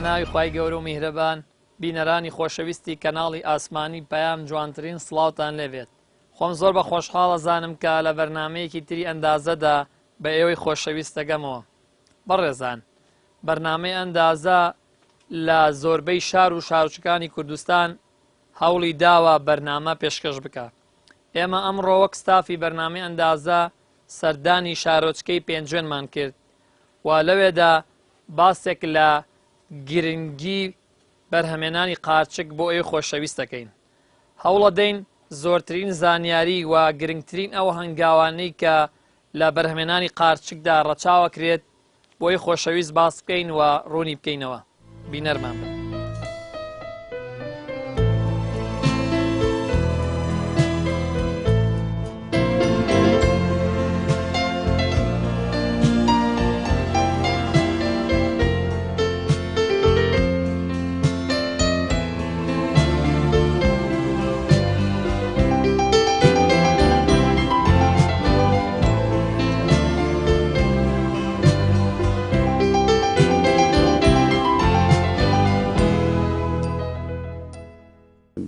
ناوی خوای گەورە و میهرەبان بینەرانی خۆشەویستی کەناڵی ئاسمانی پەیام جوانترین سڵاوتان لێبێت. خۆم زۆر بە خۆشحاڵە زانم کە لە بەرنامەیەکی تری ئەندازەدا بە ئێوەی خۆشەویست دەگەمەوە. بەڕێزان، بەرنامەی ئەندازە لە زۆربەی شار و شارچەکانی کوردستان هەوڵی داوە بەرنامە پێشکەش بکە. ئێمە ئەمڕۆ وەک ستافی بەرنامەی ئەندازە سەردانی شارۆچکەی پێنجوێنمان کرد و لەوێدا باسێک لە گرنگی بەرهەمێنانی قارچک بۆ ئێوە خۆشەویست دەکەین. هەوڵە دەین زۆرترین زانیاری و گرنگترین ئەو هەنگاوانەی کە لە بەرهەمێنانی قارچکدا ڕەچاوە کرێت بۆی خۆشەویست باس بکەین و ڕوونی بکەینەوە. بینەرمان بن.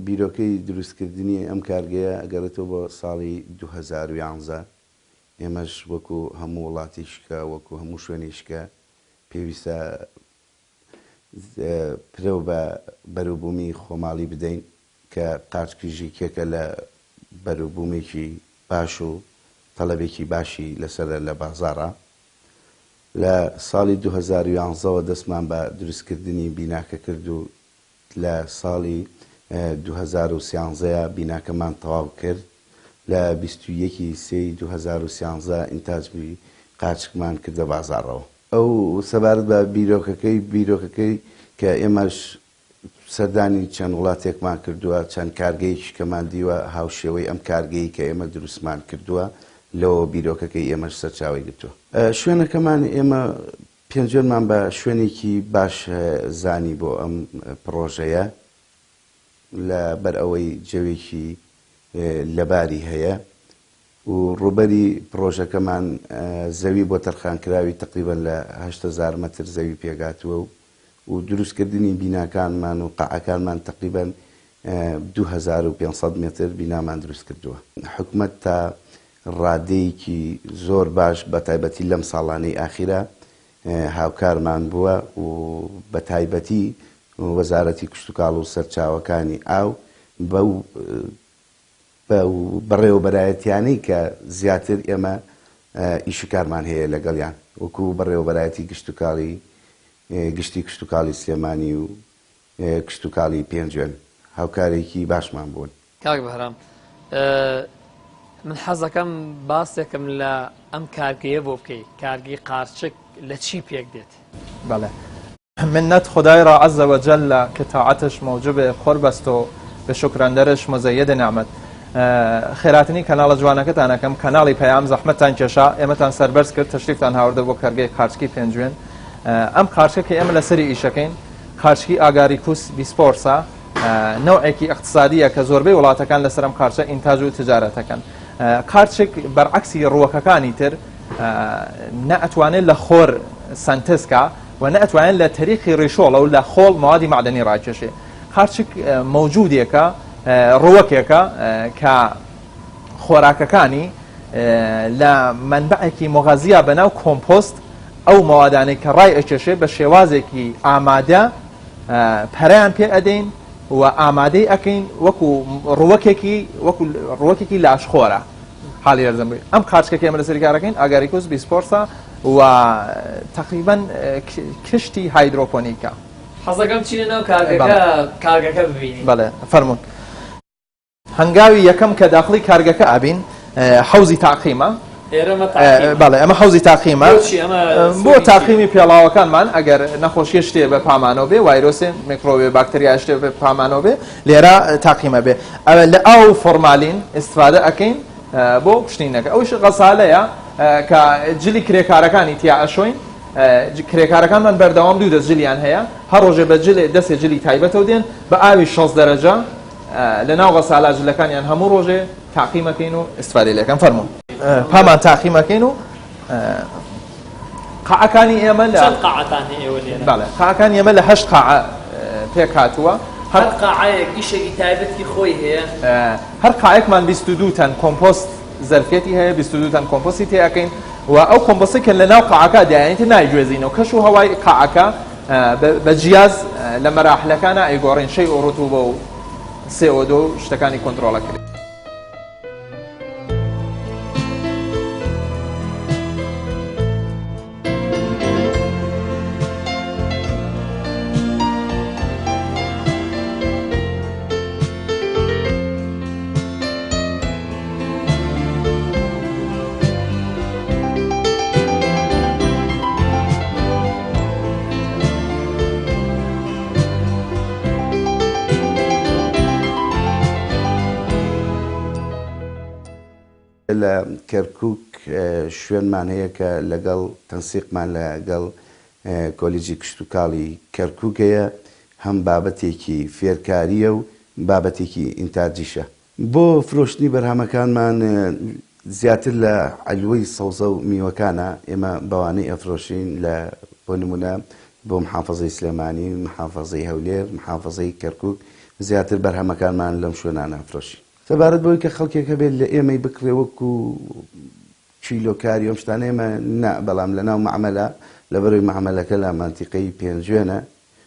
بیرۆکەی دروستکردنی ئەم کارگەیە ئەگەڕێتەوە بۆ ساڵی 2011 ئێمەش وەکو هەموو وڵاتیشکە وەکو هەموو شوێنیشکە پێویستە پرە بە بەروبوومی خۆماڵی بدەین کە قارچکیژی کێکە لە بەروبوومێکی باش و تەڵەبێکی باشی لەسەر لە بازاڕە. لە ساڵی 2011ەوە دەستمان بە دروستکردنی بیناکە کرد و لە ساڵی 2013 بیناکەمان تەواو کرد. لە 21/3/2013 ئینتاجی قارچکمان کردە بازاڕەوە. ئەو سەبارەت بە بیرۆکەکەی کە ئێمەش سەردانی چەند وڵاتێکمان کردووە، چەند کارگەیەکی کەمان دیوە هاوشێوەی ئەم کارگەیی کە ئێمە دروستمان کردووە لەوە بیرۆکەکەی ئێمەش سەرچاوی گرتووە. شوێنەکەمان ئێمە پێنجێنمان بە شوێنێکی باش زانی بۆ ئەم پرۆژەیە لە بەر ئەوەی جەوێکی لەباری هەیە و ڕوبەری پرۆژەکەمان زەوی بۆ تەرخانکراوی تقریبا لە 8,000 مەتر زەوی پێگاتووە و دروستکردنی بیناکانمان و قاعەکانمان تقریبا 2500 متر بینامان دروست کردووە. حکومەت تا ڕادەیەکی زۆر باش بە تایبەتی لەم ساڵانەی ئاخیرە هاوکارمان بووە و بە تایبەتی وەزارەتی کشتتوکاڵ و سەرچاوەکانی ئاو بەڕێوەبەرایەتیانەی کە زیاتر ئێمە ئیشکارمان هەیە لەگەڵیان وەکو بەڕێوەبەرایەتی گشتی کشتتوکاڵی سلێمانی و کشتتوکاڵی پێنجوێن هاوکارێکی باشمان بوون. کاک بەهرام، من حەزەکەم باسێکم لە ئەم کارگەیە بۆ بکەی. کارگەی قارچک لە چی پێک دێت؟ بەڵێ، منت خدای را عز وجل که طاعتش موجب خور بست و به شکرندرش مزید نعمت. خیراتنی کانال جوانەکەتان ئەەکەم کاناڵی پەیام زەحمەتتان کێشا ئێمەتان سەربەرز کرد تەشریفتان هاوردە بۆ کارگەی قارچکی پێنجوێن. ئەم قارچکە کە ئێمە لەسەری ئیشەکەین قارچکی ئاگاری کوس بیسپۆرسە، نەوعێکی اقتصادیە کە زۆربەی وڵاتەکان لەسەر ئەم قارچە ئینتاج و تجارەتەکەن. قارچک بەرعکسی ڕووەکەکانی تر نەئەتوانێت لە خۆر سنتسکە و نەتوانێت لە تەریقی ڕیشۆڵە و لە خۆڵ موادی معدنی ڕاکێشێ. قارچک مەوجودێکە ڕووەکێکە کە خۆراکەکانی لە منبعێکی مغەزیە بەناو کۆمپۆست ئەو موادانەی کە ڕای ئەکێشێ بە شێوازێکی ئامادە پەرەیان پێ ئەدەین و ئامادەی ئەکەین وەکو ڕووەکێکی لاشخۆرە. حالی ەرزەمبی ئەم قارچکەکە ئێمە لەسەری کارەکەین ئاگاریکۆس بیسپۆرسە و تقریبا کشتی هایدرۆپۆنیکە. حەزەکەم چینە ناو کارگەکە ببینین. بەڵێ فەرموون. هەنگاوی یەکەم کە داخلی کارگەکە ئابین حەوزی تاقیمە. بەڵێ ئەمە حەوزی تاقیمە بۆ تاقیمی پێڵاوەکانمان ئەگەر نەخۆشیە شتێ بە پامانەوە بێ، وایرۆسێ میکرۆبێ باکتریا شتێ بە پامانەوە بێ لێرە تاقیمە بێ. لە ئاو فۆرمالین ئیستفادە ئەەکەین بۆ پشتینەکە. ئەوش غەسالەیە کە جلی کرێکارەکانی تیا ئەشۆین. کرێکارەکانمان بەردەوام دوو دەست جلیان هەیە، هەر ڕۆژێ بە دەستێ جلی تایبەتەوە دێن بە ئاوی 6 دەرەجە لە ناو غەسالە جلەکانیان هەموو ڕۆژێ تاقیمەکەین و ئیستفادەی لەکەن. فەرموون پامان تاقیمەکەین و قاعەکانی ئێمە لە چەند قاعەتان هەیە ئێوە لێرە؟ بەڵێ قاعەکانی ئێمە لە 8 قاعە پێک هاتووە. هەر قاعەیەک ئیشێکی تایبەتی خۆی هەیە. هەر قاعەیەکمان 22 تەن کۆمپۆست زەرفێتی هەیە، 22 تەن کۆمپۆستی تێیەکەین و ئەو کۆمپۆستی کە لە ناو قاعەکە دایانیتە نایگوێزینەوە کەش و هەوای قاعەکە بە جیاز لە مەراحلەکانە ئەیگۆڕین شەی ئۆڕۆتوبە و CO2 شتەکانی کۆنتڕۆڵەکرێت. لە کەرکووک شوێنمان هەیە کە لەگەڵ تەنسیقمان لەگەڵ کۆلیجی کشتتوکاڵی کەرکووکەیە هەم بابەتێکی فێرکاریە و بابەتێکی ئینتاجیشە. بۆ فرۆشتنی بەرهەمەکانمان زیاتر لە عەلوەی سەوزە و میوەکانە ئێمە بەوانەی ئەفرۆشین لە بۆ نمونە بۆ محافەزەی سلێمانی، محافەزەی هەولێر، محافەزەی کەرکووک زیاتر بەرهەمەکانمان لەم شوێنانە ئەفرۆشین. سەبارەت بۆی کە خەڵکێکە بێت لە ئێمەی بکرێ وەکو چیلۆکاری ئەم شتانە ئێمە نا، بەڵام لە ناو معامەلە لەبەرەوەی معامەلەکە لە مانتیقەی پێنجوێنە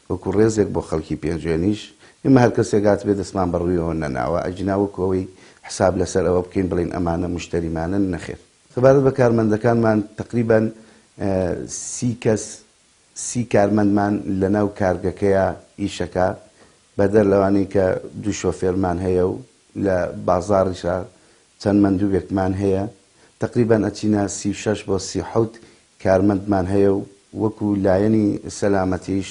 وەکو ڕێزێک بۆ خەڵکی پێنجوێنیش ئێمە هەر کەسێکات بێ دەستمان بەڕوویەوە نەناوە ئەجنا وەکو ئەوەی حساب لەسەر ئەوە بکەین بڵین ئەمانە مشتەریمانن نەخێر. سەبارەت بە کارمەندەکانمان تقریبەن 30 کارمەندمان لە ناو کارگەکەیە ئیشەکە بەدەر لەوانەی کە 2 شۆفێرمان هەیە و لە بازاڕیشە چەند مندوبێکمان هەیە تقریبەن ئەچینە 36 بۆ 37 کارمەندمان هەیە و وەکو لایەنی سەلامەتیش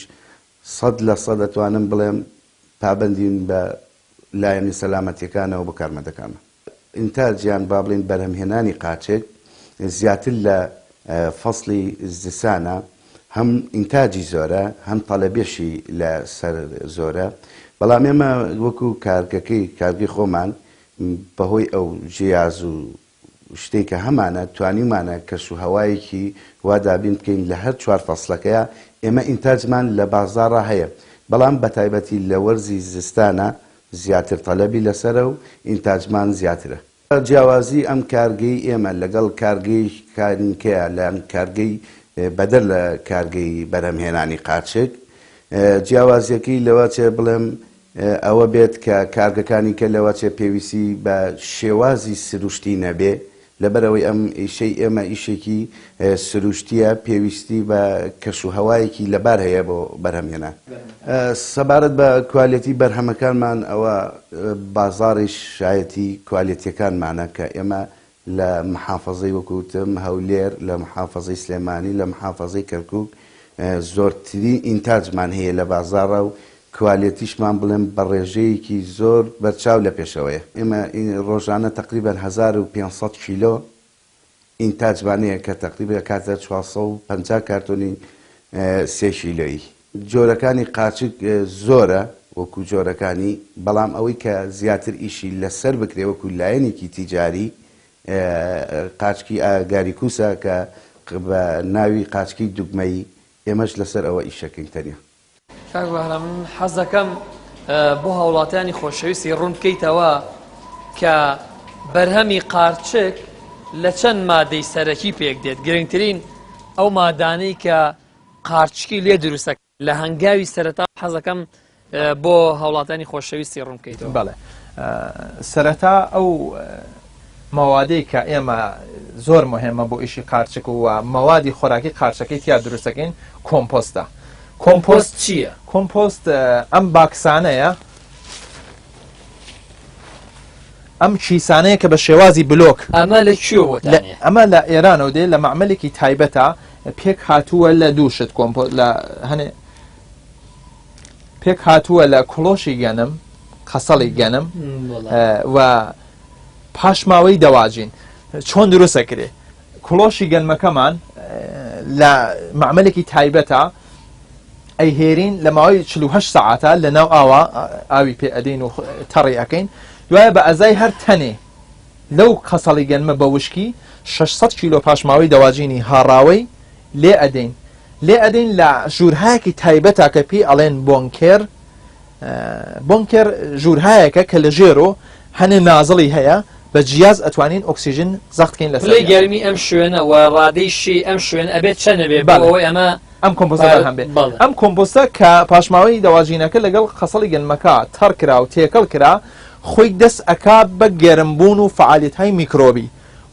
100% دەتوانم بڵێم پابەندین بە لایەنی سەلامەتیەکانەوە بۆ کارمەندەکانە. ئینتاجیان با بڵین بەرهەمهێنانی قاچێک زیاتر لە فەسڵی زستانە هەم ئینتاجی زۆرە هەم تەڵەبێشی لە سەر زۆرە، بەڵام ئێمە وەکو کارگەی خۆمان بەهۆی ئەو جیاز و شتێک کە هەمانە توانیمانە کەش و هەوایەکی وا دابین بکەین لە هەر 4 فەسڵەکەیە ئێمە ئینتاجمان لە بازاڕە هەیە، بەڵام بەتایبەتی لە وەرزی زستانە زیاتر تەلەبی لەسەرە و ئینتاجمان زیاترە. جیاوازی ئەم کارگەی ئێمە لەگەڵ کارگەی کارنکەیە لە کارگەی بەدەر لە کارگەی بەرهەمهێنانی قاچێک جیاوازیەکەی لەوە چێ بڵێم ئەوە بێت کە کارگەکانی کە لەوە چێ پێویستی بە شێوازی سروشتی نەبێ، لەبەرەوەی ئەم ئیشەی ئێمە ئیشێکی سروشتیە پێویستی بە کەش و هەوایەکی لەبار هەیە بۆ بەرهەمهێنان. سەبارەت بە کوالیتی بەرهەمەکانمان ئەوە بازاڕی شایەتی کوالیتیەکانمانە کە ئێمە لە محافەزەی وەکوتم هەولێر، لە محافەزەی سلێمانی، لە محافەزەی کەرکووک زۆرترین ئینتاجمان هەیە لە بازاڕە و کوالیتیشمان بڵێم بە ڕێژەیەکی زۆر بەرچاو لە پێشەوەیە. ئێمە ڕۆژانە تقریبەن 1500 کیلۆ ئینتاجمانەیە کە تقریبا کاتە 450 کارتۆنی 3 کیلۆیی. جۆرەکانی قاچک زۆرە وەکو جۆرەکانی، بەڵام ئەوەی کە زیاتر ئیشی لەسەر بکرێ وەکو لایەنێکی تیجاری قاچکی ئاگاریکوسە کە بە ناوی قاچکی دوگمەی ئێمەش لەسەر ئەوە ئیشەکەین تەنیا. کاک بەهرام من حەز دەکەم بۆ هاوڵاتیانی خۆشەویستی ڕوون بکەیتەوە کە بەرهەمی قارچک لە چەند مادەی سەرەکی پێک دێت، گرنگترین ئەو مادانەی کە قارچکی لێ دروستە لە هەنگاوی سەرەتا حەز دەکەم بۆ هاوڵاتیانی خۆشەویستی ڕوون بکەیتەوە. بەڵێ سەرەتا ئەو مەوادەی کە ئێمە زۆر مهمە بۆ ئیشی قارچک و مەوادی خۆراکی قارچەکەی تیا دروستەکەین کۆمپۆستە. کۆمپۆست چییە؟ کۆمپۆست ئەم باکسانەیە، ئەم چیسانەیە کە بە شێوازی بلۆک ئەمە لە کوێوە؟ ئەمە لە ئێرانەوە دێ لە معمەلێکی تایبەتە پێک هاتووە لە دووشت لە هەنێ پێک هاتووە لە کڵۆشی گەنم قەسەڵی گەنم و پاشماوەی دەواجین چۆن دروستە کرێ. کڵۆشی گەنمەکەمان لە معمەلێکی تایبەتە ئەیهێرین لە ماوەی 48 ساعاتە لە ناو ئاوا ئاوی پێ ئەدەین و تەڕی ئەەکەین، دوایە بە ئەزای هەر تەنێ لەو قەسەڵی گەنمە بە وشکی 600 کیلۆ پاشماوەی دەواجینی هاڕاوەی لێ ئەدەین لە ژوورهایەکی تایبەتە کە پێی ئەڵێن بۆنکێر ژوورهایەکە کە لە ژێرۆ هەنێ نازڵی هەیە بە جیاز ئەتوانین ئۆکسیژن زەختکەین لەسەر پلەی گەرمی ئەم شوێنە و ڕادەی شی ئەم شوێن ئەبێت چەندە بێ بەڵەوەی ئەمە ئەم کۆمپۆستە هەم بێ ئەم کۆمپۆستە کە پاشماوەی دەواژینەکە لەگەڵ خەسەڵی گەنمەکە تەڕ کرا و تێکەڵ کرا خۆی دەست ئەکا بە گەرمبوون و فعالیتهای میکرۆبی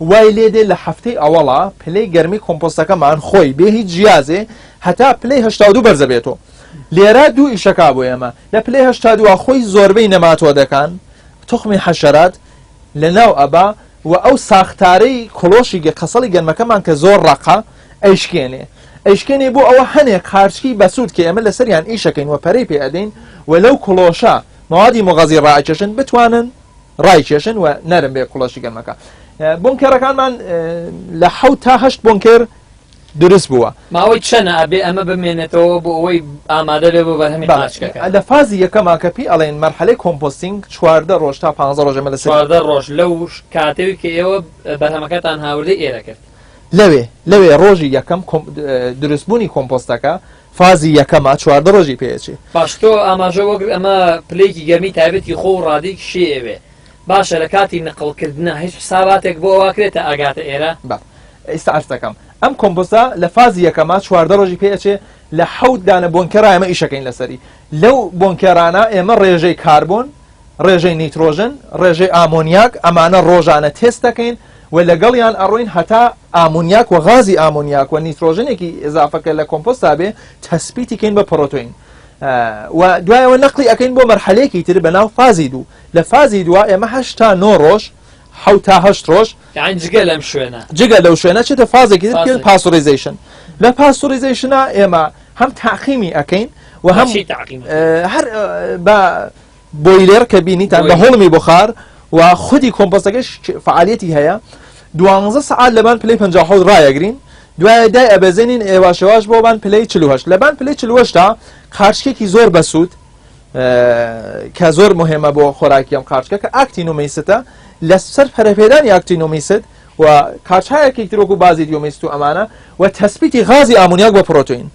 وای لێدێ لە هەفتەی ئەوەڵە پلەی گەرمی کۆمپۆستەکەمان خۆی بێ هیچ جیازێ هەتا پلەی 82 بەرزە بێتەوە لێرە دوو ئیشەکا بۆ ئێمە لە پلەی 82 خۆی زۆربەی نەماتۆدەکان تخمی حەشەرات لە ناو ئەبا و ئەو ساختارەی کۆڵۆشی قەسەڵی گەرمەکەمان کە زۆر ڕقا ئەیشکێنێ بۆ ئەوە هەنێک قارچکی بەسوود کە ئێمە لەسەریان ئیشەکەین و پەرەی پێ ئەدەین و لەو کۆڵۆشە موادی مغەزی ڕائکێشن بتوانن ڕایکێشن و نەرم بێ کۆڵۆشی گەرمەکە بۆنکێرەکانمان لە 7 تا 8 بۆنکێر دروست بووە ماوەی چەنە ئەبێ ئەمە بمێنێتەوە بۆ ئەوەی ئامادە بێ بۆ بەرهەمی قارچکەکە لە فازی یەکەما کە پێی ئەڵێن مەرحەلەی کۆمپۆستینگ 14 ڕۆژ تا 15 ڕۆژ ئەمە لەسەر 14 ڕۆژ لەو کاتێوی کە ئێوە بەرهەمەکەتان هاوردەی ئێرە کرد لەوێ ڕۆژی یەکەم دروستبوونی کۆمپۆستەکە فازی یەکەمە 14 ڕۆژی پێچێ باشتۆ ئاماژە وەگر ئەمە پلەیەکی گەرمی تایبەتی خۆ و ڕادێکی شێوێ باشە لە کاتی نقڵکردنە هیچ حساباتێک بۆ واکرێتە ئاگاتە ئێرە ئێستا ئەرتەکەم ئەم کۆمپۆستە لە فازی یەکەمە 14 ڕۆژی پێچێ لە 7 دانە بۆنکەرە ئێمە ئیشەکەین لەسەری لەو بۆنکێرانە ئێمە ڕێژەی کاربۆن ڕێژەی نیترۆژن ڕێژەی ئامۆنیاک ئەمانە ڕۆژانە تێست دەکەین و لەگەڵیان ئەڕۆین هەتا ئامۆنیاک و غازی ئامۆنیاک و نیترۆژنێکی ئضافەکە لە کۆمپۆستا بێ تەسبیتیکەین بە پڕۆتۆین و دوایەوە نەقلی ئەەکەین بۆ مەرحەلەیەکی تر بەناو فازی دوو لە فازی دووە ئێمە 8 تا 9 ڕۆژ 7 تا 8 ڕۆژ جگە لەم شوێنە جگە لەو شوێنە چێتە فازێکی تر پاسۆریزیشن لە پاسۆریزیشنە ئێمە هەم تاقیمی ئەەکەین و هەم هەر بە بۆیلێر کە بینیتان بە هەڵمی بخار و خودی کۆمپۆستەکەش فعالیەتی هەیە 12 سعات لەبان پلەی 57 ڕایەگرین دوایە دای ئەبەزێنین ئێواشەواش بۆبان پلەی 48 لەبان پلەی 48 تا قارچکێکی زۆر بەسوود کە زۆر مهمە بۆ خۆراکی ئەم قارچکە کە ئاکتینۆمیستە لەسەر پەرەپێدانی ئاکتینۆمیست و کارچایەکی ترۆک و بازی دیۆمیست و ئەمانە و تەسبیتی غازی ئامۆنیاک بە پڕۆتۆین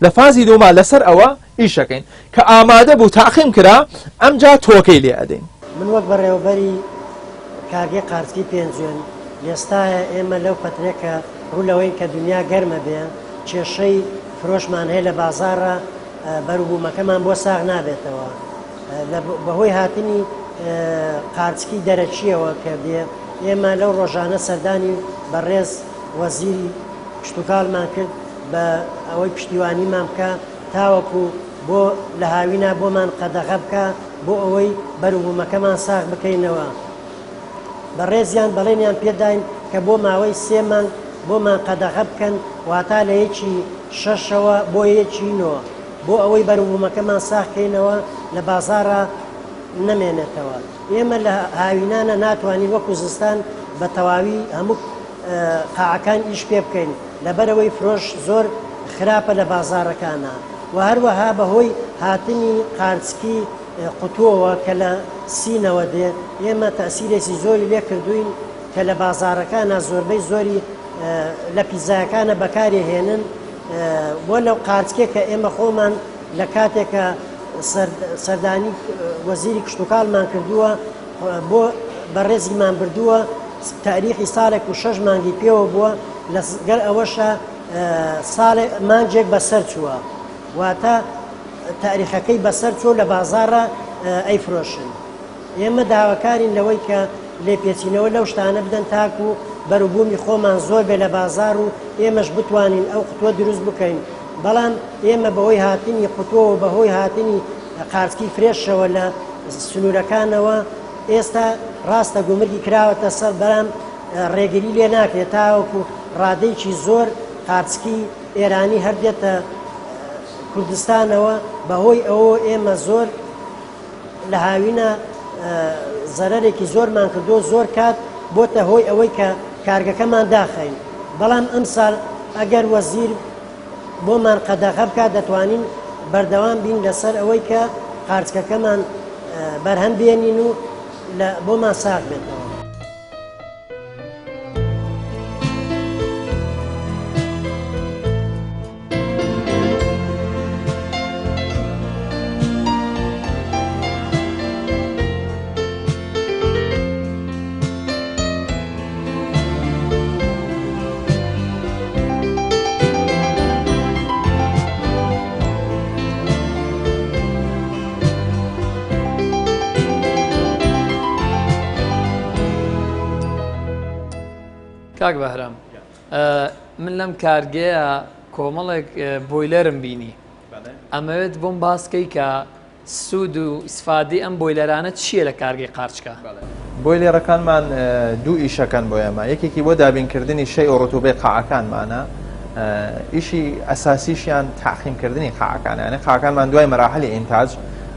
لە فازی دووما لەسەر ئەوە ئیشەکەین کە ئامادە بوو تاقیم کرا ئەمجا تۆکەی لێ ئەدەین من وەک بەڕێوەبەری کارگەی قارچکی پێنجوێن ئێستاە ئێمە لەو پەترێکە ڕوولەوەی کە دنیا گەرمە بێ کێشەی فرۆشمان هەیە لە بازارە بەروبوومەکەمان بۆ ساغ نابێتەوە بەهۆی هاتنی قارچکی دەرەچیەوە کە بێ ئێمە لەو ڕۆژانە سەردانی بەڕێز وەزیری کشتتوکاڵمان کرد بە ئەوەی پشتیوانیمان بکە تاوەکو بۆ لە هاوینا بۆمان قەدەغە بکە بۆ ئەوەی بەروبوومەکەمان ساغ بکەینەوە بەڕێزیان بەڵێنیان پێداین کە بۆ ماوەی 3 مانگ بۆمان قەدەغە بکەن واتا لە یەکی 6ەوە بۆ یەکی 9 بۆ ئەوەی بەروبوومەکەمان ساغکەینەوە لە بازارە نەمێنێتەوە ئێمە لە هاوینانە ناتوانین وەکو زستان بە تەواوی هەموو قاعەکان ئیش پێ بکەین لەبەرەوەی فرۆش زۆر خراپە لە بازارەکانە و هەروەها بەهۆی هاتنی قارچکی قوتووەوە کە لە سینەوە دێ ئێمە تەسیرێکی زۆری لێ کردوین کە لە بازارەکانە زۆربەی زۆری لە پیزایەکانە بەکاری هێنن بۆ لەو قارچکێک کە ئێمە خۆمان لە کاتێکە سەردانی وەزیری کشتتوکاڵمان کردووە بۆ بەڕێزیمان بردووە تاریخی ساڵێک و 6 مانگی پێوە بووە لەگەر ئەوەشە ساڵێک مانجێک بەسەر چووە واتە تاریخەکەی بەسەر چۆ لە بازارە ئەیفرۆشن ئێمە داواکارین لەوەی کە لێپێچینەوە لەو شتانە بدەن تاکو و بەروبوومی خۆمان زۆر بێ لە بازار و ئێمەش بتوانین ئەو قوتووە دروست بکەین بەڵام ئێمە بەهۆی هاتنی قوتووە و بەهۆی هاتنی قارچکی فرێشەوە لە سنوورەکانەوە ئێستا ڕاستە گومرگی کراوەتە سەر بەرام ڕێگری لێ ناکرێت تاوەکو ڕادەیەکی زۆر قارچکی ئێرانی هەردێتە کوردستانەوە بەهۆی ئەوە ئێمە زۆر لە هاوینە زەرەرێکی زۆرمان کردو زۆر کات بۆتە هۆی ئەوەی کە کارگەکەمان داخەین بەڵام ئەم ساڵ ئەگەر وەزیر بۆمان قەدەغە بکات دەتوانین بەردەوام بین لەسەر ئەوەی کە قارچکەکەمان بەرهەم بێنین و بۆمان ساغ بێتەوە. کاک بەهرام من لەم کارگەیە کۆمەڵێک بۆیلەرم بینی ئەمەوێت بۆم باسکەی کە سوود و ئیسفادی ئەم بۆیلەرانە چییە لە کارگەی قارچکە بۆیلێرەکانمان دوو ئیشەکان بۆ ئێمە یەکێکی بۆ دابینکردنی شەی و ڕوتوبەی قاعەکانمانە ئیشی ئەساسیشیان تاقیمکردنی قاعەکانیانە قاعەکانمان دوای مەراحلی ئینتاج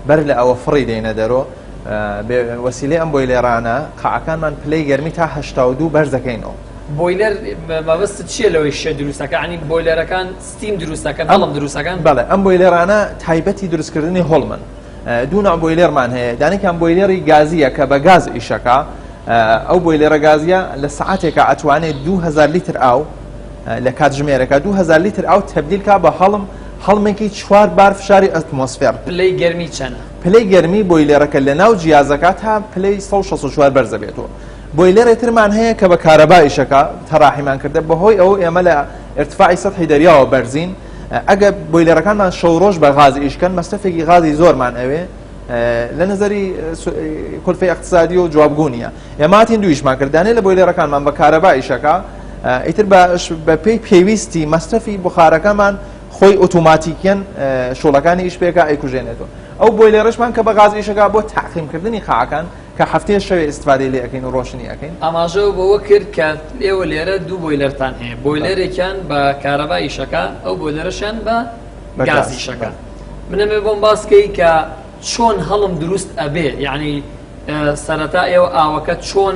بەر لە ئەوە فڕی دێنە دەرۆ وەسیلەی ئەم بۆیلێرانە قاعەکانمان پلەی گەرمی تا 82 بەرز دەکەینەوە بۆیلەر مەبەست چییە لەوەی شێ دروستەکە عنی بۆیلەرەکان ستیم دروستەکەن هەڵم دروستەکان بەڵێ ئەم بۆیلێرانە تایبەتی دروستکردنی هۆڵمن دوو نوع بۆیلێرمان هەیە دانێکیان بۆیلێری گازیە کە بە گاز ئیشەکە ئەو بۆیلێرە گازیە لە سەعاتێکە ئەتوانێت 2000 لیتر ئاو لە کاتژمێرەکە 2000 لیتر ئاو تەبدیل کا بە هەڵمێکی 4 بار فشاری ئەتمۆسفێر پلەی گەرمی چەنە پلەی گەرمی بۆیلێرەکە لە ناو جیازەکە تا پلەی 164 بەرز دەبێتەوە بۆیلێرێترمان هەیە کە بە کارەبا ئیشەکە تەڕاحیمان کردە بەهۆی ئەو ئێمە لە ارتفاعی سەطحی دەریاوە بەرزین ئەگە بۆیلەرەکانمان شەو ڕۆژ بە غازی ئیشکەن مەصرفێکی غازی زۆرمان ئەوێ لە نظری کولفەی اقتصادی و جوابگونیە ئێماتین دویشمان کردانێ لە بۆیلێرەکانمان بە کارەبا ئیشەکە ئیتر بە پێی پێویستی مەصرفی بخارەکەمان خۆی ئۆتۆماتیکیان شۆڵەکانی ئیش پێکە ئەیکوژێنێتەوە ئەو بۆیلێرەشمان کە بە غاز ئیشەکە بۆ تاقیمکردنی قاعەکان کە هەفتەیە شەوێ ئیسفادەی لێ ئەەکەین و ڕۆشنی ئەەکەین ئاماژەوە بەوە کرد کە ئێوە لێرە دوو بۆیلەرتان هەیە بۆیلەرێکیان بە کارەبا ئیشەکە ئەو بۆیلەرەشیان بە گاز ئیشەکە منەمێ بۆم باسکەی کە چۆن هەڵم دروست ئەبێ یعنی سەرەتا ئێوە ئاوەکە چۆن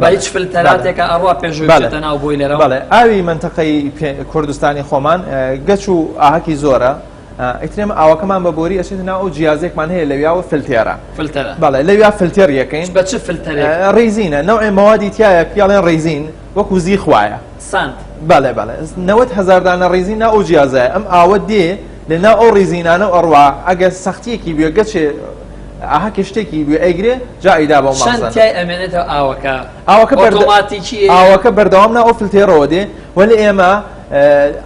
بە هیچ فلتەراتێکە ئەڕوا پێشێتە ناو بۆیلەرەوە بەڵێ ئاوی منتەقەی کوردستانی خۆمان گەچ و ئاهەکی زۆرە ئیترێمە ئاوەکەمان بە بۆری ئەچێتە ناو ئەو جیازێکمان هەیە لەویاوە فلتێرە بەڵێ لەویا فلتێر یەکەین بە چ فلتەرێک ڕێزینە نەوعی مەوادی تایە پیاڵێن ڕێزین وەکو زی خوایە ساند بەڵێ 90,000 دانە ڕێزین ناو ئەو جیازایە ئەم ئاوە دێ لە ناو ئەو ڕێزینانە و ئەڕوا ئەگە سەختیەکی بێ گەچێ ئاهەکە شتێکی بێ ئەیگرێ جا ئیدا بۆ مازنای ئەمێنێتەوە ئاوەکە بەردەوامنا ئەو فلتێرەوە دێ وەلی ئێمە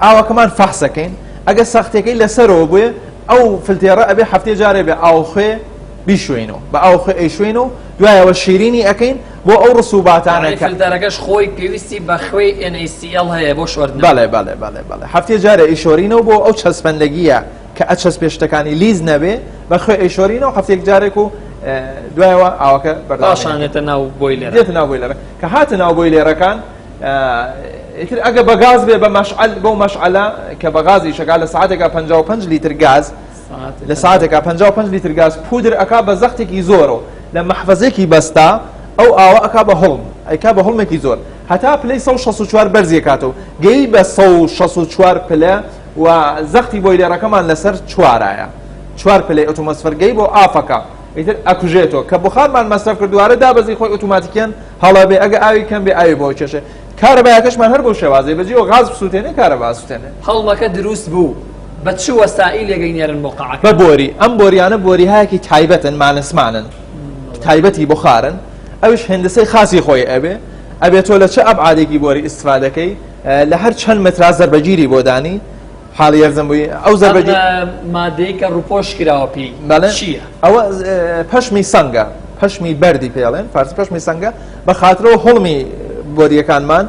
ئاوەکەمان فەحسەکەین ئەگە سەختەکەی لەسەرەوە بوێ ئەو فلتێرە ئەبێ هەفتێ جارێ بێ ئاوخێ بیشوێنەوە بە ئاوخێ ئەیشوێنەوە دوایەوە شیرینی ئەەکەین بۆ ئەو ڕسوباتانە فلتەرەکەش خۆی پێویستی بە خوێی NaCl هەیە بۆ شوردن بەڵێ هەفتێ جارێ ئیشۆرینەوە بۆ ئەو چەسپەندەگیە کە ئەچەس پێشتەکانی لیز نەبێ بە خوێ ئیشۆرینەوە هەفتێک جارێک و دوایەوە ئاوەکە بەرداشانێتە ناو بۆیلێرە دێتە ناو بۆیلێرە کە هاتە ناو بۆیلێرەکان ئیتر ئەگە بە گاز بێ بە مەشعەل بۆ مەشعەلە کە بە غازی شەکا لە ساعتێکە 55 لیتر گاز لە ساعتێکە 55 لیتر گاز پودر ئەکا بە زەختێکی زۆرەوە لە مەحفەزێکی بەستا ئەو ئاوە ئەکا بە هەڵم ئەیکا بە هەڵمێکی زۆر هەتا پلەی 164 بەرزی کاتەوە گەی بە 164 پلە و زەختی بۆیلێرەکەمان لەسەر 4 پلەی ئۆتۆمۆسفەرگەی بۆ ئافەکە ئیتر ئەکوژێتەوە کە بخارمان مەصرف کردووارە دابەزی خۆی ئۆتۆماتیکیان هەڵا بێ ئەگە ئاوی کەم بێ ئاوی بۆ کێشێ کارەبایەکەشمان هەر بۆ شێوازێ بەجێ و غاز بسووتێنێ کارەبا سووتێنێ هەڵمەکە دروست بوو بە چ وەسائل لێگەینێرن بۆ قاعەکە بە بۆری ئەم بۆریانە بۆریهایەکی تایبەتن مانسمانن تایبەتی بخارن ئەوش هێندسەی خاصی خۆی ئەبێتۆ لە چه ئەبعادێکی بۆری ئیسفادەکەی لە هەر چەند مترا زەربەگیری بۆ دانی حاڵی یەرزەمبووی ئەو زەربەگیر مادەی کە ڕووپۆش کراوە پێی چییە ئەوە پەشمی سەنگە پەشمی بەردی پێڵێن فارسی پەشمی سەنگە بە خاترەوە هەڵمی بۆریەکانمان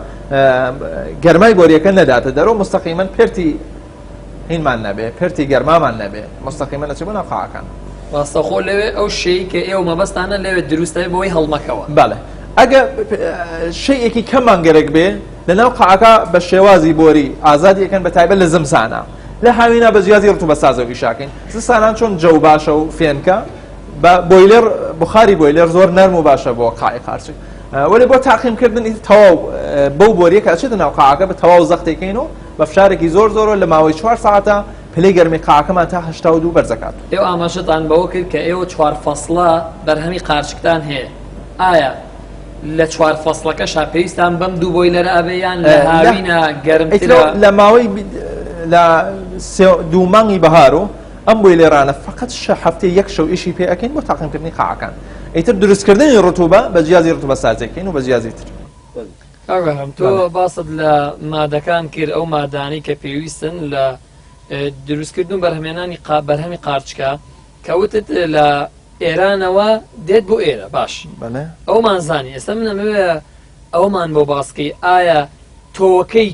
گەرمای بۆریەکە نەداتە دەرەوە مستەقیمەن پرتی هینمان نەبێ پرتی گەرمامان نەبێ مستەقیمەن نەچێ بۆ ناو قاعەکان ڕاستەخۆ لەوێ ئەو شەیە کە ئێوە مەبەستانە لەوێ دروستەوێ بۆی هەڵمەکەوە بەڵێ ئەگە شەیەکی کەممان گەرەک بێ لەناو قاعەکە بە شێوازی بۆری ئازادی ئەەکەن بە تایبەت لە زمسانە لە هاوینە بە جیازی ڕتوبەسازەوە ئیشاکەین زستانان چۆن جەو باشە و فێنکە بە بۆیلەر بخاری بۆیلەر زۆر نەرم و باشە بۆ قاعی قارچک وەلی بۆ تاقیمکردنی تەواو بەو بۆریەکە ئەچێتە ناو قاعەکە بە تەواو زەختێکەین و بە فشارێکی زۆر لە ماوەی 4 ساعتە پلەی گەرمی قاعەکەمان تا 82 بەرزەکات ئێوە ئاماژەتان بەوە کرد کە ئێوە 4 فەسڵە بەرهەمی قارچکتان هەیە ئایا لە 4 فەسڵەکەشا پێویستان بەم دوو بۆیلەرە ئەبێیان لە هاوینە گەرمترە لە ماوەی لە 2 مانگی بەهار و ئەم بۆیلێرانە فقط هەفتەی یەک شەو ئیشی پێ ئەەکەین بۆ تاقیمکردنی قاعەکان ئیتر دروستکردنی ڕتوبە بە جیازی ڕتوبەسازەکەین و بە جیازی تر تۆ باست لە مادەکان کرد ئەو مادانی کە پێویستن لە دروستکردن بەرهەمێنانی بەرهەمی قارچکە کەوتت لە ئێرانەوە دێت بۆ ئێرە باش ئەومان زانی ئێستا منەمەوێ ئەومان بۆ باسکەی ئایا تۆکەی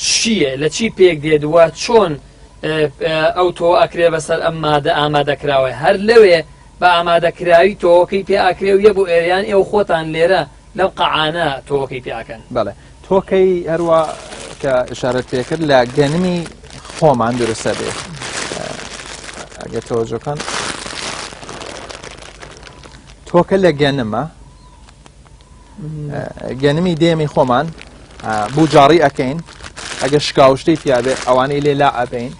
چییە لە چی پێک دێت وە چۆن ئەو تۆ ئەکرێ بەسەر ئەم مادە ئامادەکراوە هەر لەوێ بە ئامادەکراوی تۆکەی پێ ئاکرێویە بۆ ئێریان ئێوە خۆتان لێرە لەو قەعانە تۆکەی پیاکەن بەڵێ تۆکەی هەروە کە ئشارەت پێکرد لە گەنمی خۆمان درستە بێ ئەگەر تەوەجۆکان تۆکە لە گەنمە گەنمی دێمی خۆمان بوجاری ئەەکەین ئەگە شکاوشتەی پیاابێ ئەوانەی لێ لا ئەبین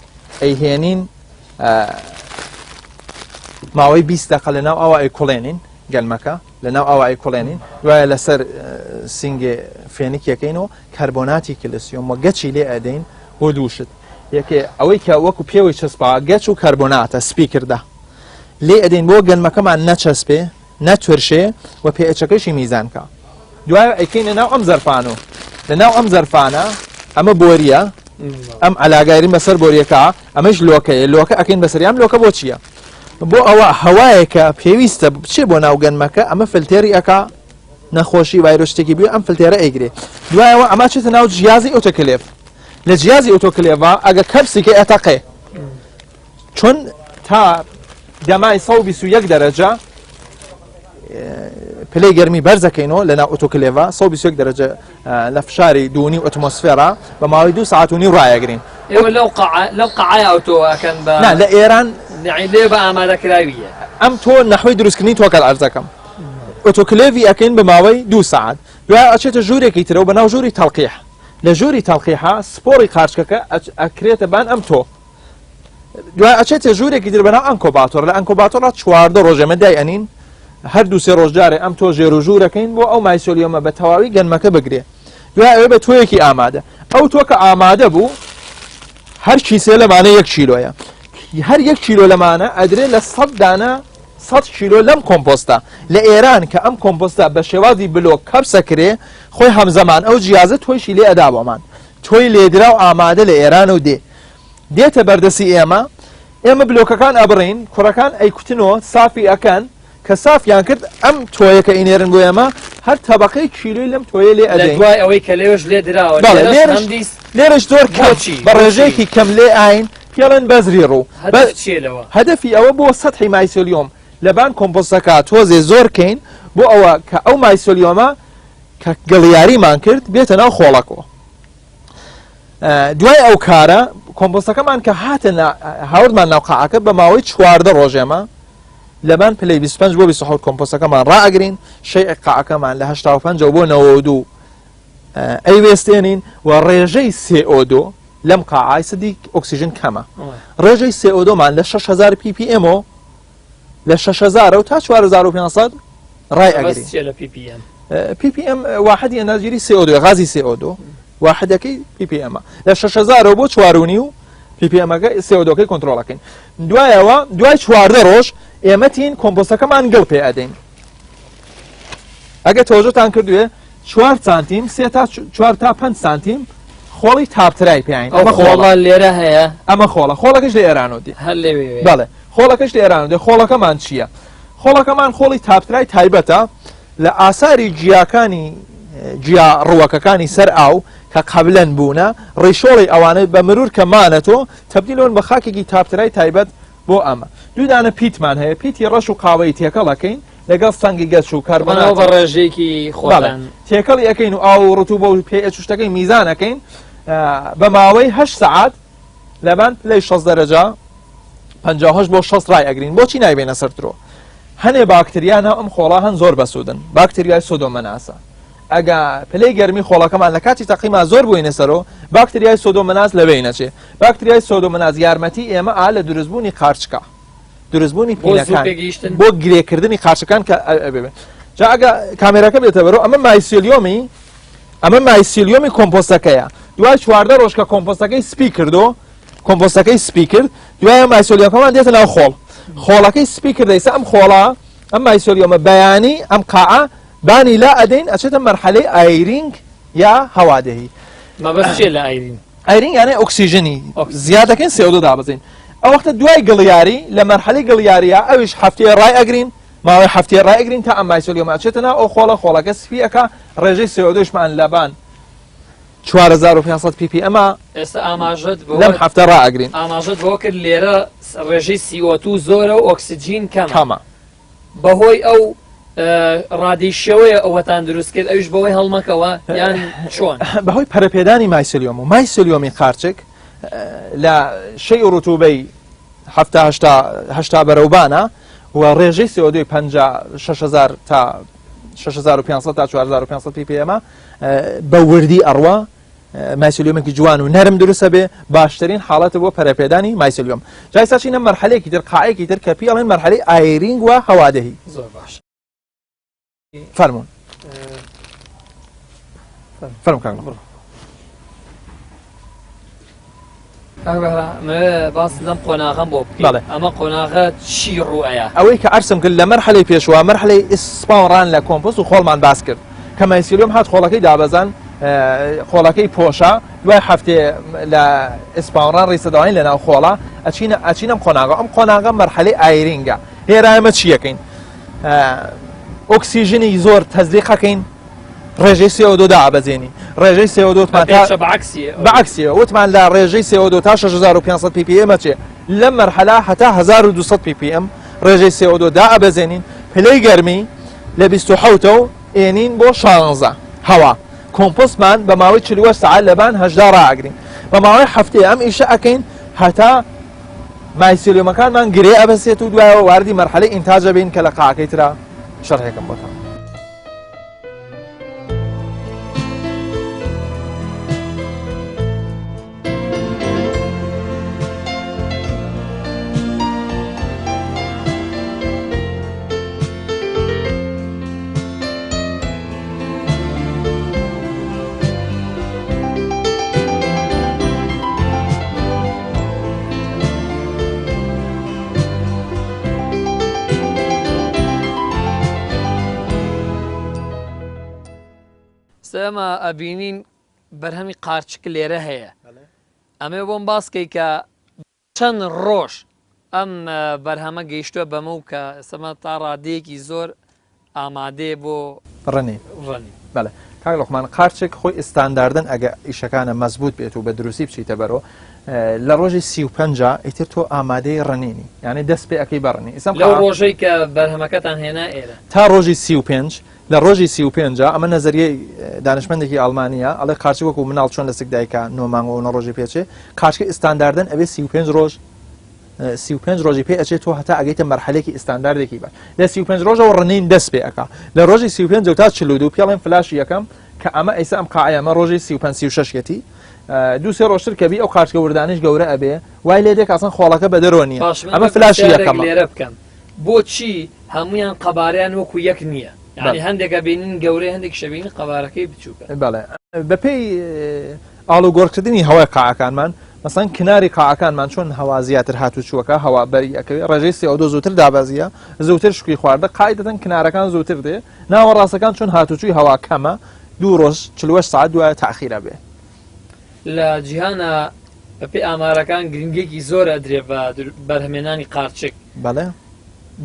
ئەیهێنین ماوەی 20 دقە لەناو ئەوە ئەیکوڵێنین گەلمەکە لەناو ئەوە ئەیکوڵێنین دوایە لەسەر سینگێ فێنیکیەکەینەوە کاربۆناتی کلسیۆم و گەچی لێ ئەدەین بۆ دووشت یەکێ ئەوەی کە وەکو پێوەی چەسپا گەچ و کاربۆناتە سپیکردا لێ ئەدەین بۆ گەلمەکەمان نەچەسپێ نەتورشێ و پێچەکەشی میزانکە دوایە ئەیکەین لەناو ئەم زەرفانە لەناو ئەم زەرفانە ئەمە بۆریە ئەم ئەلاگایری بەسەر بۆریەکە ئەمەش لۆکەیە لۆکە ئەکەین بەسەریان لۆکە بۆ چییە بۆ ئەوە هەوایەکە پێویستە بچێ بۆ ناو گەنمەکە ئەمە فلتێری ئەکا نەخۆشی ڤایرۆشتێکی بێ ئەم فلتێرە ئەیگرێ دوایەوە ئەمە چێتە ناو جیازی ئۆتۆکلێف لە جیازی ئۆتۆکلێڤە ئەگە کەپسێکی ئەتەقێ چۆن تا دەمای 121 دەرەجە پلەی گەرمی بەرزەکەینەوە لەناو ئۆتۆکلێڤە 121 دەرەجە لە فشاری دوونی ئۆتۆمۆسفێرا بە ماوەی 2 ساعت و نیو ڕایەگرین ئێوە لەو قەعای ئەوتۆەکەن بە لە ئێران لێ بە ئامادەکراویە ئەم تۆ نەحوی دروستکردنی تۆکەل ئەرزەکەم ئۆتۆکلێڤی ئەەکەین بە ماوەی 2 ساعت دوای ئەچێتە ژوورێکی ترەوە بەناو ژووری تەڵقیح لە ژووری تەڵقیحا سپۆڕی قارچکەکە ئەکرێتە بان ئەم تۆ دوای ئەچێتە ژوورێکی تر بەناو ئەنکۆباتۆر لە ئەنکۆباتۆرە 14 ڕۆژەمە دای ئەنین هەردوو سێ ڕۆژجارێ ئەم تۆ ژێر و ژوورەکەین بۆ ئەو مایسۆلیۆمە بە تەواوی گەنمەکە بگرێ دوای ئەوێ بە تۆیەکی ئامادە ئەو تۆ کە ئامادە بوو هەر کیسێ لەمانە 1 کیلۆیە هەر 1 کیلۆ لەمانە ئەدرێت لە 100 دانە 100 کیلۆ لەم کۆمپۆستە لە ئێران کە ئەم کۆمپۆستە بە شێوازی بلۆ کەپسەکرێ خۆی هەمزەمان ئەو جیازە تۆیشی لێ ئەدا بۆمان تۆی لێدرا و ئامادە لە ئێران و دێتە بەردەسی ئێمە بلۆکەکان ئەبڕین کوڕەکان ئەیکوتنەوە سافی ئەکەن کە سافیان کرد ئەم تۆیەکە ئینێرن بۆ ئێمە هەر تەبەقەی کیلۆی لەم تۆیە لێ ئەدەین دوای ئەوەی کە لێوەش لێ دراوە لێرەش زۆر بە ڕێژەیەکی کەم لێ ئاین پێڵێن بەزری ڕوو هەدەفی ئەوە بۆ سەدحی مایسۆلیۆم لەبان کۆمپۆستەکە تۆزێ زۆرکەین بۆ ئەوە کە ئەو مایسۆلیۆمە کە گەڵیاریمان کرد بێتە ناو خۆڵەکەوە دوای ئەو کارە کۆمپۆستەکەمان کە هاتە هاوردمان ناو قەعەکە بە ماوەی 14 ڕۆژێمە لەبان پلەی 25 بۆ 27 کۆمپۆستەکەمان ڕائەگرین شەی قەعەکەمان لە 85 بۆ 92 ئەیوێستێنین و ڕێژەی CO2 لەم قاعای سدی ئۆکسیژن کەمە ڕێژەی CO2 مان لە 6000 ppm لە 6000 تا 4500 ڕایەگرین ppm واحدی ئەنەرژی CO2 غازی CO2 واحدەکەی ppm لە 6000 بۆ 4.5 ppmەکە CO2کەی کۆنتترۆڵەکەین دوایەوە دوای 14 ڕۆژ ئێمەتین کۆمپۆستەکەمان گڵ پێ ئەدەین ئەگە تۆژۆتان کردوێ 4 سانتیم 3 تا 4 تا 5 سانتیم خۆڵی تاپترای پێین ئەمە خۆڵە لێرە هەیە ئەمە خۆڵەکەش لە ئێرانۆدی بەڵێ خۆڵەکەش لە ئێرانۆدی خۆڵەکەمان چییە خۆڵەکەمان خۆڵی تاپترای تایبەتە لە ئاساری جیاکانی جیا ڕووەکەکانی سەر ئاو کە قەبلەن بوونە ڕێشۆڵی ئەوانە بە مرور کە مانەتۆ تەبدیلۆن بە خاکێکی تاپترای تایبەت بۆ ئەمە دوودانە پیتمان هەیە پیتی ڕەش و قاوەی تێکەڵەکەین لەگەڵ سەنگی گەچ و کاربۆنات بە ڕێژەیەکی خۆڵان تێکەڵی ئەەکەین و ئاو ڕتوبە و پێچشتەکەی میزانەکەین بە ماوەی 8 سعات لەبان لەی 6 دەرەجە 58 بۆ 6 ڕای ئەگرین بۆچی نایبێنە سەرترۆ هەنێ باکتریانە ئەم خۆڵا هەن زۆر بەسوودن باکتریای سۆدۆمەناسە ئەگە پلەی گەرمی خۆڵەکەمان لە کاتی تەقیما زۆر بووینە سەرۆ باکتریای سۆدۆمەناس لەبێ نەچێ باکتریای سۆدۆمەناس یارمەتی ئێمە ئا لە دروستبوونی قارچکە دروستبوونی پینەکان بۆ گرێکردنی قارچەکان کە جا ئەگە کامێرەکە بێتە بەرەوە ئەمە مایسیلیۆمی کۆمپۆستەکەیە دوای 14 ڕۆژ کە کۆمپۆستەکەی سپی کردو کۆمپۆستەکەی سپی کرد دوای مایسۆلیۆمەکەمان دێتە ناو خۆڵەکەی سپی کردەیسە ئەم خۆڵە ئەم مایسۆلیۆمە بەیانی ئەم قاعە بانی لا ئەدەین ئەچێتە مەرحەلەی ئایرینگ یا هەوادەهی مەبەست چیە لە ئایرین ئایرینگ یانە ئۆکسیژنی زیادەکەین CO2 دابەزین ئەو وەختە دوای گڵیاری لە مەرحەلەی گڵیاریە ئەویش هەفتەیە ڕای ئەگرین ماوەی هەفتەیە ڕای ئەگرین تا ئەم مایسۆلیۆمە ئەچێتە ناو ئەو خۆڵەکە سپی ئەکا ڕێژەی CO2شمان لەبان 4500 ppm ئێستا ئاماژەت لەم هەفتە ڕائەگرین ئاماژەت بۆ کرد لێرە ڕێژەی CO2 زۆرە و ئۆکسسیجین کەمە بەهۆی ئەو ڕادیشەوەی ئەوەتان دروست کرد ئەوش بەوەی هەڵمەکەوە یان چۆن بەهۆی پەرەپێدانی مایسلیۆم و مایسلیۆمی قارچک لە شەی ڕوتوبەی هەشتا بەرەوبانە و ڕێژەی CO2 6000 تا 6500 تا 4500 ppm بە وردی ئەڕوا مایسلیۆمێکی جوان و نەرم دروستە بێ باشترین حاڵەتە بۆ پەرەپێدانی مایسلیۆم جای ساچینە مەرحەلەیەکی تر قاعەیەکی تر کە پێڵێن مەرحەلەی ئایرینگ و هەوادەهی زۆر باش فەرمونون فەرم کاکە باسی لەم قۆناغەم بۆ بەڵێ ئەمە قۆناغە چی ڕوئەیە ئەوەی کە ئەرسم کرد لە مەرحەلەی پێشوە مەرحەلەی ئیسپاڕان لە کۆمپۆست و خۆڵمان باس کرد کە مایسلیۆم هات خۆڵەکەی دابەزان خۆڵەکەی پۆشە دوای هەفتێ لە ئیسپاڕان ڕیسەداوین لە ناو خۆڵە ئەچینەم قۆناغە ئەم قۆناغە مەرحەلەی ئایرینگە هێرا ئەمە چیەکەین ئۆکسیژنی زۆر تەزلیقەکەین ڕێژەی CO2 دابەزێنی ڕێژەی CO2 بەعکسیە وتمان لە ڕێژەی CO2 تا 6500 ppm چێ لەم مەرحەلا هەتا 1200 ppm ڕێژەی CO2 دابەزێنین پلەی گەرمی لە 27 و ئێنین بۆ 16 هەوا کۆمپۆستمان بە ماوەی 40 ساعت لەبان هەژدا ڕائەگرین بە ماوەی هەفتێ ئەم ئیشە ئەکەین هەتا مایسلیۆمەکانمان گرێ ئەبەسێت و دوایەوە واردی مەرحەلەی ئینتاجە بین کە لە قاعەکەی ترا شەرحێکم بۆتەوە ئێمە ئەبینین بەرهەمی قارچک لێرە هەیە ئەمێ بۆم باسکەی کە چەند ڕۆژ ئەم بەرهەمە گەیشتووە بەمە و کە سەمە تا ڕادەیەکی زۆر ئامادەیە بۆ ڕنی بەڵێ کاک لۆقمان قارچک خۆی ئستانداردن ئەگە ئیشەکانە مەزبوط بێت و بە دروستی بچیتە بەرەوە لە ڕۆژی 35 ئیتر تۆ ئامادەی ڕنینی یعنی دەست پێ ئەەکەی بەڕنی لەو ڕۆژەی کە بەرهەمەکەتان هێنا ئێرە تا ڕۆژی 35 لە ڕۆژی 35 ئەمە نەزەریەی دانشمەندێکی ئەڵمانیا ئەڵێ قارچک وەکو مناڵ چۆن لە سکدایکە نۆمانگەوە نە ڕۆژی پێچێ قارچکە ئستانداردن ئەبێ 35 ڕۆژ 35 ڕۆژی پێ ئەچێت تۆ هەتا ئەگەیتە مەرحەلێکی ئستانداردێکی بە لە 35 ڕۆژەوە ڕنین دەست پێ ئەکا لە ڕۆژی 35 تا 42 پێڵێن فلاشی یەکەم کە ئەمە ئەیسا ئەم قاعەمە ڕۆژی 35 دو سێ ڕۆژتر کەبی ئەو قارچکە وردانش گەورە ئەبێ وای لێ دێک ئاسان خۆڵەکە بە دەرۆ نییە ئەمە فلاشی یەکەم لێرە بکەم بۆچی هەمویان قەبارەیان وەکو یەک نییە یعنی هەندێکە بینین گەورەی هەندێک شەبینی قەبارەکەی بچووکە بەڵێ بەپێی ئاڵوگۆڕکردنی هەوای قاعەکانمان مەسەن کناری قاعەکانمان چۆن هەوا زیاتر هاتوچووەکە هەوا بەریەکەوێ ڕێژەی CO2 زووتر دابەزیە زووتر شوکی خواردە قاعدەتەن کنارەکان زووتر دێ ناوەڕاستەکان چۆن هاتوچووی هەوا کەمە 2 ڕۆژ 40 ساعت دوایە تاخیرە بێ لە جیهانە بەپێی ئامارەکان گرنگێکی زۆر ئەدرێ بە بەرهەمێنانی قارچک بەڵێ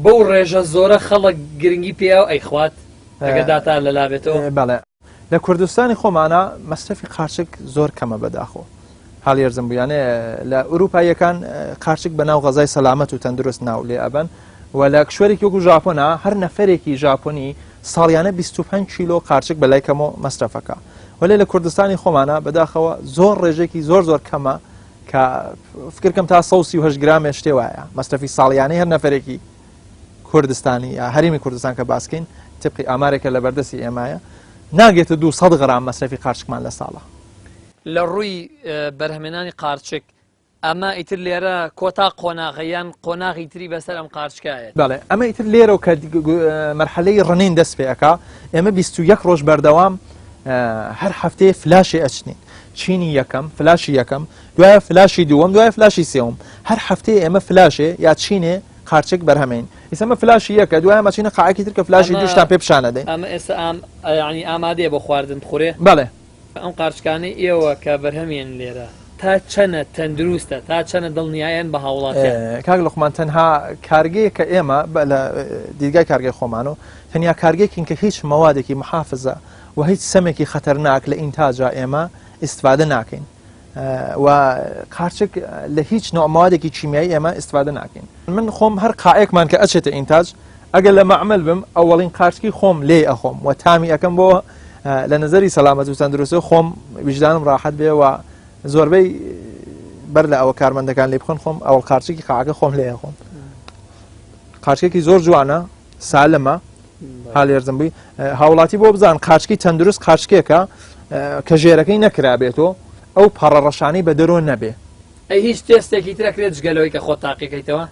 بەو ڕێژە زۆرە خەڵک گرنگی پێ و ئەیخوات ئەگەداتا لەلا بێتەوە بەڵێ لە کوردستانی خۆمانە مەصرفی قارچک زۆر کەمە بەداخۆ هەڵێرزم بوویانێ لە ئوروپایەکان قارچک بە ناو غەزای سەلامەت و تەندروست ناو لێ ئەبن و لە کشوەرێکی وەکو ژاپۆنە هەر نەفەرێکی ژاپۆنی ساڵیانە 25 کیلۆ قارچک بەلای کەمەوە مەصرفەکە وەلێ لە کوردستانی خۆمانە بەداخەوە زۆر ڕێژێکی زۆر کەمە کە فکرکەم تا 138 گرام شتێ وایە مەصرفی ساڵیانەی هەر نەفەرێکی کوردستانی یا هەرێمی کوردستان کە باسکەین تبقی ئامارێکە لە بەردەستی ئێمایە ناگێتە 200 گرام مەصرفی قارچکمان لە ساڵە لە ڕووی بەرهەمێنانی قارچک ئەمە ئیتر لێرە کۆتا قۆناغیان قۆناغی تری بەسەر ئەم قارچکایە بەڵێ ئەمە ئیتر لێرە و کە مەرحەلەی ڕنین دەست پێەکە ئێمە 21 ڕۆژ بەردەوام هەر هەفتەیە فلاشی ئەچنین چینی یەکەم فلاشی یەکەم دوایە فلاشی دووەم دوایە فلاشی سێوم هەر هەفتەیە ئێمە فلاشێ یا چینێ قارچک بەرهەمین ئێستا فلاشی یەکە دوایە مەچینە قاعەکی تر کە فلاشی دوشتان پێ پیشانە دێ ئەمە ئێستا ینی ئامادەیە بۆ خواردن بخورێ بەڵێ ئەم قارچکانەی ئێوە کە بەرهەمێن لێرە تا چەنە تەندروستە تا چەنە دڵنیایەن بە هاوڵاتیان کاک لوقمان تەنها کارگەیە کە ئێمە لە دیدگای کارگەی خۆمان و تەنیا کارگێکین کە هیچ مەوادێکی محافظە و هیچ سەمێکی خەتەرناک لە ئینتاجا ئێمە استفادە ناکەین و قارچک لە هیچ نوع موادێکی چیمیایی ئێمە استفادە ناکەین. من خۆم هەر قاعەیەکمان کە ئەچێتە ئینتاج ئەگەر لە معمل بم ئەوەڵین قارچکی خۆم لێ ئەخۆم و تامی ئەەکەم بۆ لە نظری سەلامەت و تەندروستی خۆم وجدانم ڕاحەت بێ و زۆربەی بەر لە ئەوە کارمەندەکان لێ بخۆن خۆم ئەوڵ قارچێکی قاعەکە خۆم لێ ئەخۆم. قارچێکی زۆر جوانە سالمە هاڵێرزم بووی هاوڵاتی بۆ بزان قارچکی تەندروست قارچکێکە کە ژێرەکەی نەکرابێتەوە ئەو پەڕەڕەشانەی بە دەرۆ نەبێ. ئەی هیچ تێستێکی ترەکرێت جگەلەوەی کە خۆ تاقیکەیتەوە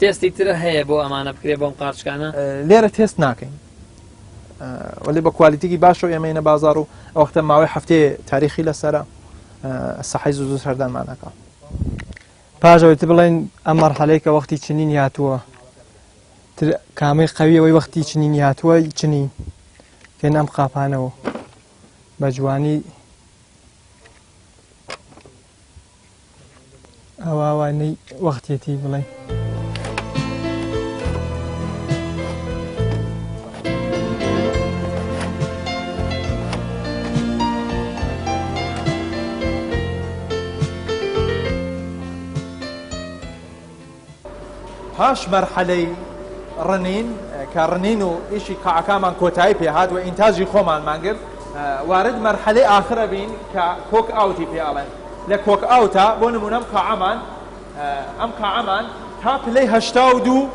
تێستی ترە هەیە بۆ ئەمانە بکرێ بۆم قارچکانە لێرە تێست ناکەین ولی بە کوالیتیکی باشە و ئێمەینە بازار و ئەوختە ماوەی هەفتەیە تاریخی لەسرە سەحەی زوو سەردانمانەکە. پاژەوەی بڵێن ئەم مەرحەلەی کە وەختی چنین هاتووە کامەی قەویەوەی وەختی چنین هاتووە چنین پێن ئەم قاپانەوە بە جوانی ئەوانەی وەختێتی بڵێن. پاش مەرحەلەی ڕنین کە ڕنین و ئیشی قاعەکانمان کۆتایی پێهات و ئینتاژی خۆمانمان کرد وارد مەرحەلەی ئاخرە بین کە کۆک ئاوتی پێ ئەڵێن. لە کۆک ئاوتە بۆ نمونە ئەم قاعەمان تا پلەی 82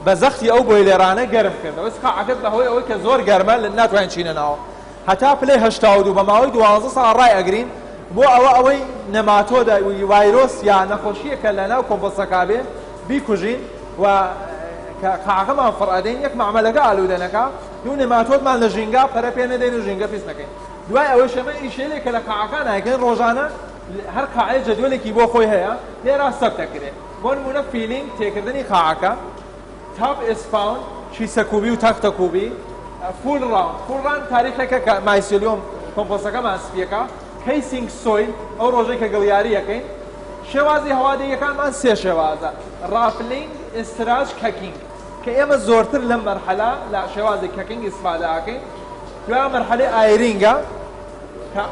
بە زەختی ئەو بۆیلێرانە گەرم کردەوە قاعەکەت بەهۆی ئەوەی کە زۆر گەرمە لە ناتوانین چینەنەوە هەتا پلەی 82 بە ماوەی 12 ساڵ ڕای ئەگرین بۆ ئەوەی نەماتۆدە ڤایرۆس یا نەخۆشیەکە لە ناو کۆمپۆستەکە بێ بیکوژین و قاعەکەمان فڕئەدەین یەک معمەلەکە ئالوودەنەکە دوو نەماتۆدمان لە ژینگا پەرە پێ نەدەین و ژینگە پیس نەکەین. دوای ئەوەی شەمە ئیشێلێک کە لە قاعەکان هەکەین ڕۆژانە هەر قاعەیە جەدوەلێکی بۆ خۆی هەیە لێرا سەبتەکرێت بۆ نمونە فیلینگ تێکردنی قاعەکە تاپ ئسپاون چیسە کوبی و تەختە کوبی فول ڕاون تاریخێکە کە مایسیلیۆم کۆمپۆستەکەمان سپیەکە کەیسینگ سۆیل ئەو ڕۆژەی کە گڵیاری یەکەین شێوازی هەوادەیەکانمان سێ شێوازە ڕافلینگ ئستراج کەکینگ کە ئێمە زۆرتر لەم مەرحەلە لە شێوازی کەکینگ ئیسفادە ئەکەین. دوای مەرحەلەی ئایرینگە کە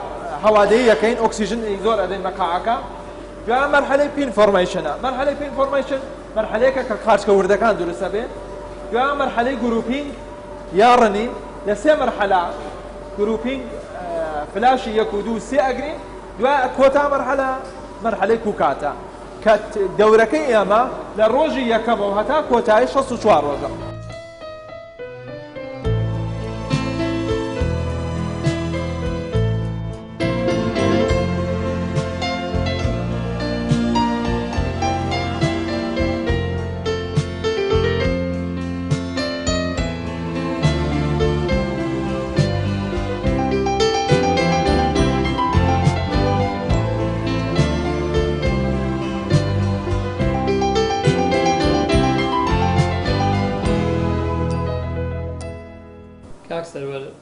هەوادەیە یەکەین ئۆکسیژنی زۆر ئەدەین بە قاعەکە. دوای مەرحەلەی پین فۆرمەیشنە مەرحەلەی پین فۆرمەیشن مەرحەلەیەکە کە قارچکە وردەکان دروستە بێت. دوای مەرحەلەی گروپینگ یا ڕنین لە سێ مەرحەلە گروپینگ فلاشی 1 و 2 3 ئەگرین. دوای کۆتا مەرحەلەی کوکاتە کە دەورەکەی ئێمە لە ڕۆژی یەکەمەوە هەتا کۆتایی 64 ڕۆژە.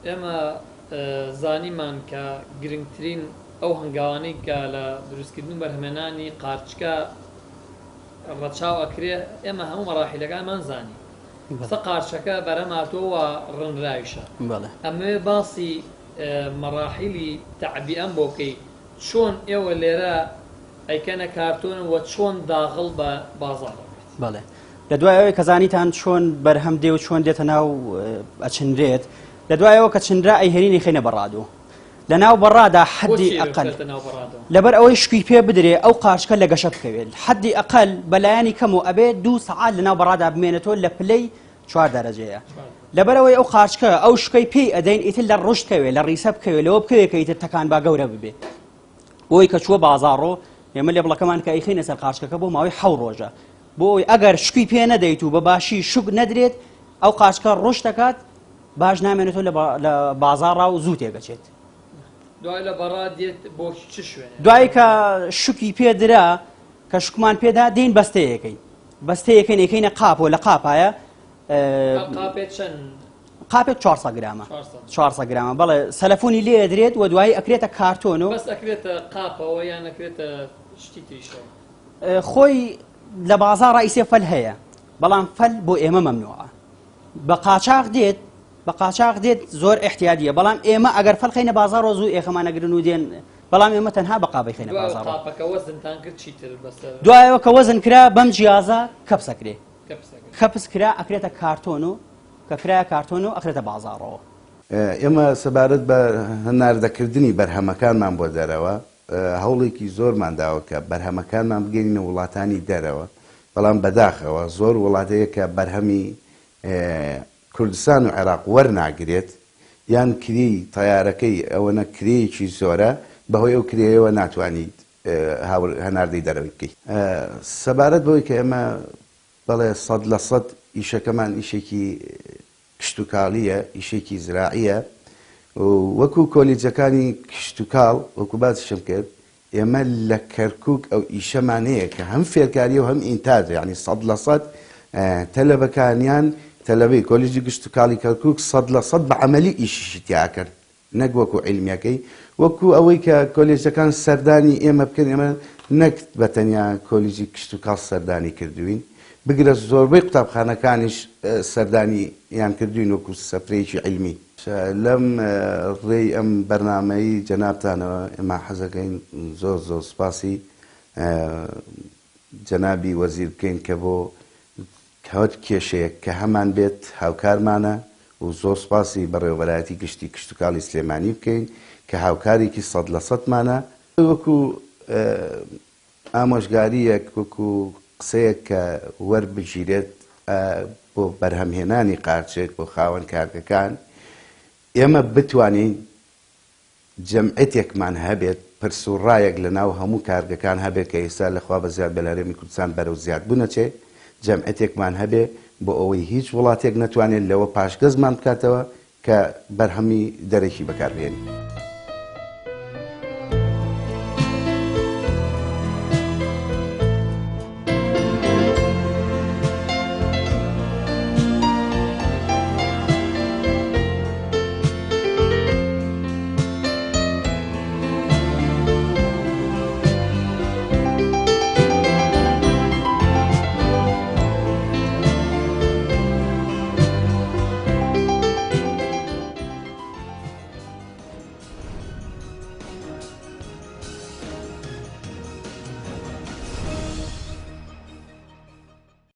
ئێمە زانیمان کە گرنگترین ئەو هەنگاوانەی کە لە دروستکردن بەرهەمێنانی قارچکە ڕەچاو ئەکرێ ئێمە هەموو مەراحیلەکانمان زانی سە قارچەکە بەرەماتۆوە ڕنراویشە ئەمێ باسی مەراحیلی تعبیئەم بۆ بکەی چۆن ئێوە لێرە ئەیکەنە کارتۆن و چۆن داغڵ بە بازاڕ بەڵێ لە دوایەوەی کەزانیتان چۆن بەرهەم دێ و چۆن دێتە ناو ئەچندرێت لە دوایەوە کە چندرا ئەیهێنینی خێنە بەڕادۆ لە ناو بەڕادا حەدی ئەقل لەبەر ئەوەی شکی پێ بدرێ ئەو قارچکە لە گەشە بکەوێت حەدی ئەقل بەلایانی کەم و ئەبێت 2 سەعات لە ناو بەڕادا بمێنێتەوە لە پلەی 4 دەرەجەیە لەبەرەوەی ئەو قارچکە ئەو شکەی پێی ئەدەین ئیتر لە ڕشت بکەوێت لە ڕیسە بکەوێت لەوە بکەوێت کە ئیتر تەکان با گەورە ببێت بۆی کە چووە بازاڕۆ ئێمە لێ بڵەکەمان کە ئەیخینە سەر قارچکەکە بۆ ماوەی 7 ڕۆژە بۆی ئەگەر شکی پێ نەدەیت و بە باشی شک نەدرێت ئەو قارچکە ڕشت دەکات باش نامێنێتەوە لە بازاڕا و زوو تێگەچێت دوای لە بەڕا دێت بۆ چ شوێن دوای کە شکی پێدرا کە شکمان پێدا دێن بەستەیەکەین ئەکەینە قاپۆ لە قاپایە قاپێک 400 گرامە 400 گرامە بەڵێ سەلەفۆنی لێ دەدرێت و دوایی ئەکرێتە کارتۆن و بەس ئەکرێتە قاپەوە یان ئەکرێتە شتی تریشەوە خۆی لە بازاڕا ئیسێ فەل هەیە بەڵام فەل بۆ ئێمە مەمنوعە بە قاچاق دێت زۆر احتیاجیە بەڵام ئێمە ئەگەر فەل خەینە بازاڕۆ زوو ئێخەمانەگرن و دێن بەڵام ئێمە تەنها بەقابەی خێنە بازاڕ دوایەوە کە وەزن کرا بەم جیازە کەپسەکرێ خەپس کرا ئەکرێتە کارتۆن و کە کرایە کارتۆن و ئەکرێتە بازاڕەوە. ئێمە سەبارەت بە هەناردەکردنی بەرهەمەکانمان بۆ دەرەوە هەوڵێکی زۆرمان داوە کە بەرهەمەکانمان بگەینە وڵاتانی دەرەوە، بەڵام بەداخەوە زۆر وڵاتەیە کە بەرهەمی کوردستان و عێراق وەرناگرێت یان کری تەیارەکەی ئەوەنە کرەیەکی زۆرە بەهۆی ئەو کرەیەوە ناتوانیت هەناردەی دەرەوەی بکەیت. سەبارەت بەوەی کە ئێمە بەڵێ 100% ئیشەکەمان ئیشێکی کشتتوکاڵیە، ئیشێکی زراعیە، وەکو کۆلیجەکانی کشتتوکاڵ وەکو باسیشم کرد ئێمە لە کەرکک ئەو ئیشەمانەیە کە هەم فێرکاریە و هەم ئینتاج، یعنی 100% تەلەبەکانیان تەلەبەی کۆلیجی کشتتوکاڵی کەرکک 100% بە عەمەلی ئیشیشتیاکەن، نەک وەکو عیلمیەکەی وەکو ئەوەی کە کۆلیجەکان سەردانی ئێمە بکەن. ئێمە نەک بەتەنیا کۆلیجی کشتتوکاڵ سەردانی کردوین، بگرە زۆربەی قوتابخانەکانیش سەردانی یان کردوین وەکو سەفرەیەکی عیلمی. لەم ڕێی ئەم بەرنامەی جەنابتانەوە ئێمە حەزەکەین زۆر زۆر سوپاسی جەنابی وەزیر بکەین کە بۆ هەوت کێشەیەک کە هەمان بێت هاوکارمانە و زۆر سوپاسی بەڕێوەبەرایەتی گشتی کشتتوکاڵی سلێمانی بکەین کە هاوکارێکی 100%مانە، وەکو ئامۆژگاریەک وەکو قسەیەک کە وەربگیرێت بۆ بەرهەمهێنانی قارچێک بۆ خاوەن کارگەکان ئێمە بتوانین جەمعەتێکمان هەبێت، پرسوڕایەک لە ناو هەموو کارگەکان هەبێت کە ئێستا لەخوا بە زیاد بە لەرێمی کوردستان بەرەو زیاد بوونەچێ، جەمعەتێکمان هەبێ بۆ ئەوەی هیچ وڵاتێک نەتوانێت لەوە پاشگەزمان بکاتەوە کە بەرهەمی دەرەکی بەکاربێنی.